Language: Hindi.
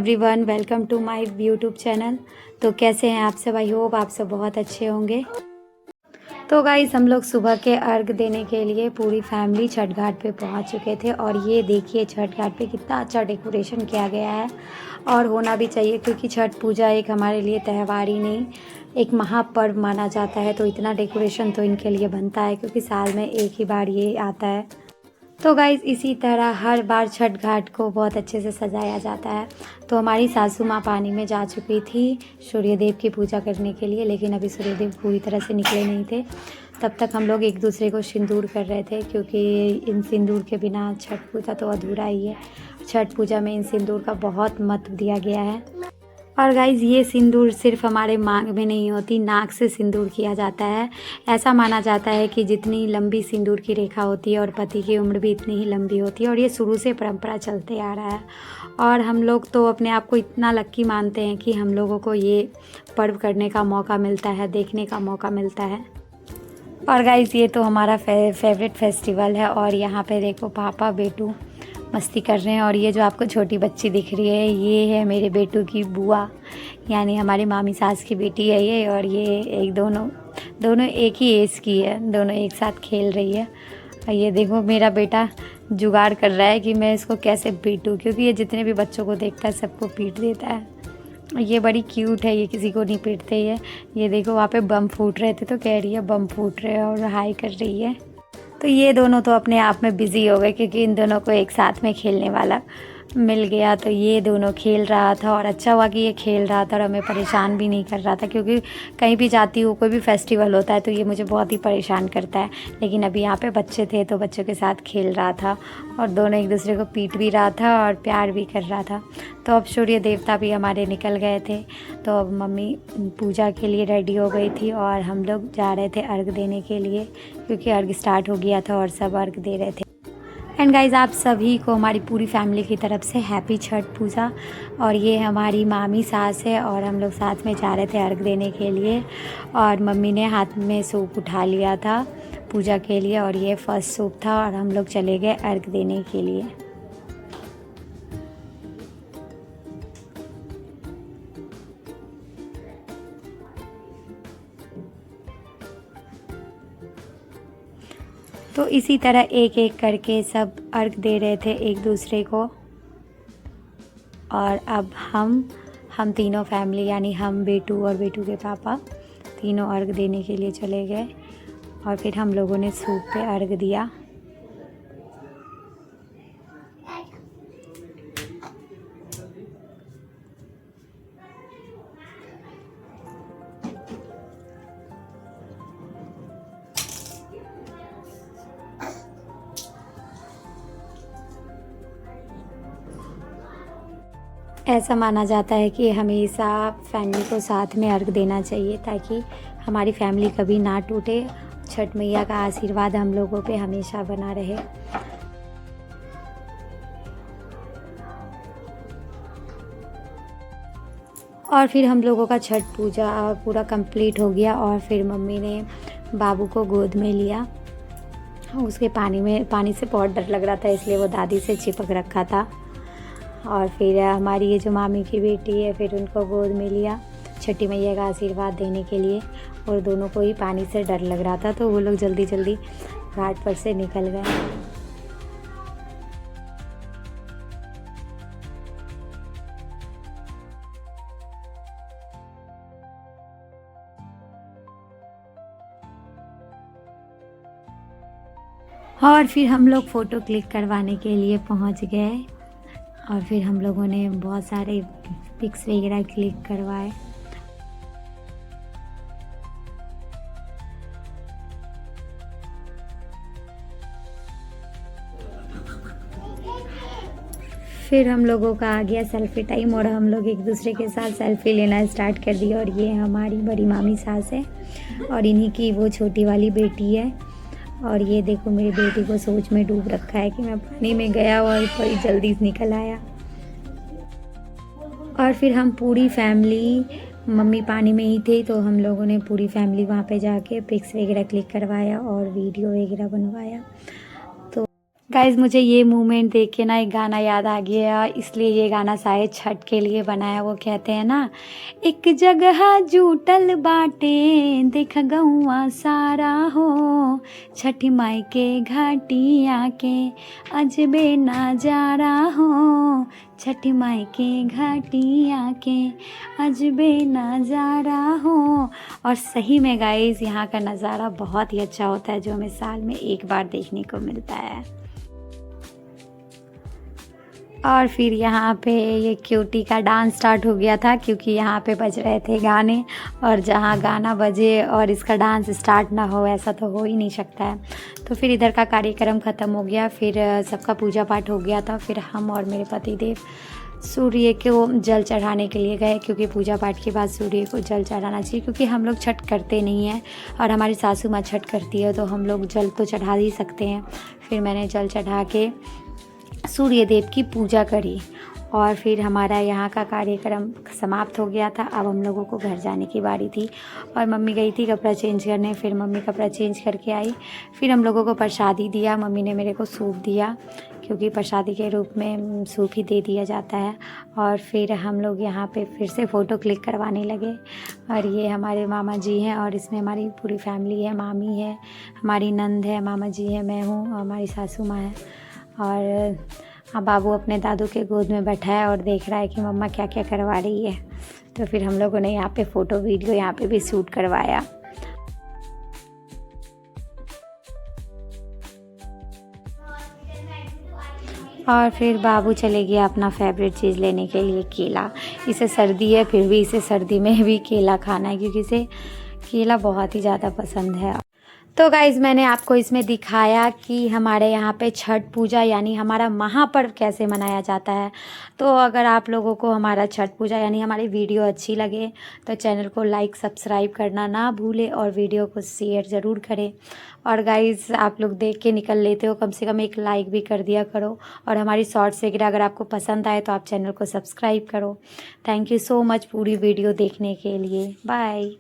Everyone, welcome to my YouTube channel. तो कैसे हैं आप सब? आई होप आप सब बहुत अच्छे होंगे। तो गाइस, हम लोग सुबह के अर्घ देने के लिए पूरी फैमिली छठ घाट पे पहुंच चुके थे। और ये देखिए छठ घाट पे कितना अच्छा डेकोरेशन किया गया है। और होना भी चाहिए, क्योंकि छठ पूजा एक हमारे लिए त्यौहार ही नहीं, एक महापर्व माना जाता है। तो इतना डेकोरेशन तो इनके लिए बनता है, क्योंकि साल में एक ही बार ये आता है। तो गाइज़, इसी तरह हर बार छठ घाट को बहुत अच्छे से सजाया जाता है। तो हमारी सासू माँ पानी में जा चुकी थी सूर्यदेव की पूजा करने के लिए, लेकिन अभी सूर्यदेव पूरी तरह से निकले नहीं थे। तब तक हम लोग एक दूसरे को सिंदूर कर रहे थे, क्योंकि इन सिंदूर के बिना छठ पूजा तो अधूरा ही है। छठ पूजा में इन सिंदूर का बहुत महत्व दिया गया है। और गाइज़, ये सिंदूर सिर्फ हमारे मांग में नहीं होती, नाक से सिंदूर किया जाता है। ऐसा माना जाता है कि जितनी लंबी सिंदूर की रेखा होती है और पति की उम्र भी इतनी ही लंबी होती है। और ये शुरू से परंपरा चलते आ रहा है। और हम लोग तो अपने आप को इतना लक्की मानते हैं कि हम लोगों को ये पर्व करने का मौका मिलता है, देखने का मौका मिलता है। और गाइज़, ये तो हमारा फेवरेट फेस्टिवल है। और यहाँ पे देखो पापा बेटू मस्ती कर रहे हैं। और ये जो आपको छोटी बच्ची दिख रही है, ये है मेरे बेटू की बुआ, यानी हमारी मामी सास की बेटी है ये। और ये दोनों एक ही एज की है, दोनों एक साथ खेल रही है। और ये देखो मेरा बेटा जुगाड़ कर रहा है कि मैं इसको कैसे पीटूँ, क्योंकि ये जितने भी बच्चों को देखता है सबको पीट देता है। ये बड़ी क्यूट है, ये किसी को नहीं पीटते ये देखो वहाँ पे बम फूट रहे थे, तो कह रही है बम फूट रहे हैं और हाई कर रही है। तो ये दोनों तो अपने आप में बिज़ी हो गए, क्योंकि इन दोनों को एक साथ में खेलने वाला मिल गया। तो ये दोनों खेल रहा था, और अच्छा हुआ कि ये खेल रहा था और हमें परेशान भी नहीं कर रहा था, क्योंकि कहीं भी जाती हूँ कोई भी फेस्टिवल होता है तो ये मुझे बहुत ही परेशान करता है। लेकिन अभी यहाँ पे बच्चे थे तो बच्चों के साथ खेल रहा था, और दोनों एक दूसरे को पीट भी रहा था और प्यार भी कर रहा था। तो अब सूर्य देवता भी हमारे निकल गए थे, तो अब मम्मी पूजा के लिए रेडी हो गई थी और हम लोग जा रहे थे अर्घ देने के लिए, क्योंकि अर्घ स्टार्ट हो गया था और सब अर्घ दे रहे थे। एंड गाइज़, आप सभी को हमारी पूरी फैमिली की तरफ से हैप्पी छठ पूजा। और ये हमारी मामी सास है, और हम लोग साथ में जा रहे थे अर्घ देने के लिए। और मम्मी ने हाथ में सूप उठा लिया था पूजा के लिए, और ये फर्स्ट सूप था, और हम लोग चले गए अर्घ देने के लिए। तो इसी तरह एक एक करके सब अर्घ दे रहे थे एक दूसरे को। और अब हम तीनों फैमिली, यानी हम बेटू और बेटू के पापा तीनों अर्घ देने के लिए चले गए। और फिर हम लोगों ने सूप पे अर्घ दिया। ऐसा माना जाता है कि हमेशा फैमिली को साथ में अर्घ देना चाहिए, ताकि हमारी फैमिली कभी ना टूटे। छठ मैया का आशीर्वाद हम लोगों पे हमेशा बना रहे। और फिर हम लोगों का छठ पूजा पूरा कंप्लीट हो गया। और फिर मम्मी ने बाबू को गोद में लिया। उसके पानी से बहुत डर लग रहा था, इसलिए वो दादी से चिपक रखा था। और फिर हमारी ये जो मामी की बेटी है, फिर उनको गोद में लिया छठी मैया का आशीर्वाद देने के लिए। और दोनों को ही पानी से डर लग रहा था, तो वो लोग जल्दी जल्दी घाट पर से निकल गए। और फिर हम लोग फ़ोटो क्लिक करवाने के लिए पहुंच गए। और फिर हम लोगों ने बहुत सारे पिक्स वगैरह क्लिक करवाए। फिर हम लोगों का आ गया सेल्फ़ी टाइम, और हम लोग एक दूसरे के साथ सेल्फ़ी लेना स्टार्ट कर दिया। और ये हमारी बड़ी मामी सास है, और इन्हीं की वो छोटी वाली बेटी है। और ये देखो मेरी बेटी को सोच में डूब रखा है कि मैं पानी में गया और बड़ी जल्दी निकल आया। और फिर हम पूरी फैमिली, मम्मी पानी में ही थी, तो हम लोगों ने पूरी फैमिली वहाँ पे जाके पिक्स वगैरह क्लिक करवाया और वीडियो वगैरह बनवाया। गाइज़ मुझे ये मूवमेंट देख के ना एक गाना याद आ गया, इसलिए ये गाना शायद छठ के लिए बनाया। वो कहते हैं ना, एक जगह जुटल बाटे देख गौआ सारा हो, छठी माई के घाटिया के अजबे नजारा हो, छठी माई के घाटिया के अजबे नज़ारा हो। और सही में गाइज़ यहाँ का नज़ारा बहुत ही अच्छा होता है, जो हमें साल में एक बार देखने को मिलता है। और फिर यहाँ पे ये क्यूटी का डांस स्टार्ट हो गया था, क्योंकि यहाँ पे बज रहे थे गाने, और जहाँ गाना बजे और इसका डांस स्टार्ट ना हो ऐसा तो हो ही नहीं सकता है। तो फिर इधर का कार्यक्रम ख़त्म हो गया, फिर सबका पूजा पाठ हो गया था। फिर हम और मेरे पति देव सूर्य को जल चढ़ाने के लिए गए, क्योंकि पूजा पाठ के बाद सूर्य को जल चढ़ाना चाहिए, क्योंकि हम लोग छठ करते नहीं हैं और हमारी सासू माँ छठ करती है, तो हम लोग जल तो चढ़ा ही सकते हैं। फिर मैंने जल चढ़ा के सूर्य देव की पूजा करी, और फिर हमारा यहाँ का कार्यक्रम समाप्त हो गया था। अब हम लोगों को घर जाने की बारी थी, और मम्मी गई थी कपड़ा चेंज करने। फिर मम्मी कपड़ा चेंज करके आई, फिर हम लोगों को प्रसादी दिया। मम्मी ने मेरे को सूप दिया, क्योंकि प्रसादी के रूप में सूप ही दे दिया जाता है। और फिर हम लोग यहाँ पे फिर से फ़ोटो क्लिक करवाने लगे। और ये हमारे मामा जी हैं, और इसमें हमारी पूरी फैमिली है, मामी है, हमारी नंद है, मामा जी है, मैं हूँ और हमारी सासू माँ है। और बाबू अपने दादू के गोद में बैठा है और देख रहा है कि मम्मा क्या क्या करवा रही है। तो फिर हम लोगों ने यहाँ पे फ़ोटो वीडियो यहाँ पे भी शूट करवाया। और फिर बाबू चले गया अपना फेवरेट चीज़ लेने के लिए, केला। इसे सर्दी है, फिर भी इसे सर्दी में भी केला खाना है, क्योंकि इसे केला बहुत ही ज़्यादा पसंद है। तो गाइज़ मैंने आपको इसमें दिखाया कि हमारे यहाँ पे छठ पूजा यानी हमारा महापर्व कैसे मनाया जाता है। तो अगर आप लोगों को हमारा छठ पूजा यानी हमारी वीडियो अच्छी लगे तो चैनल को लाइक सब्सक्राइब करना ना भूलें, और वीडियो को शेयर ज़रूर करें। और गाइज़ आप लोग देख के निकल लेते हो, कम से कम एक लाइक भी कर दिया करो। और हमारी शॉर्ट्स वगैरह अगर आपको पसंद आए तो आप चैनल को सब्सक्राइब करो। थैंक यू सो मच पूरी वीडियो देखने के लिए। बाय।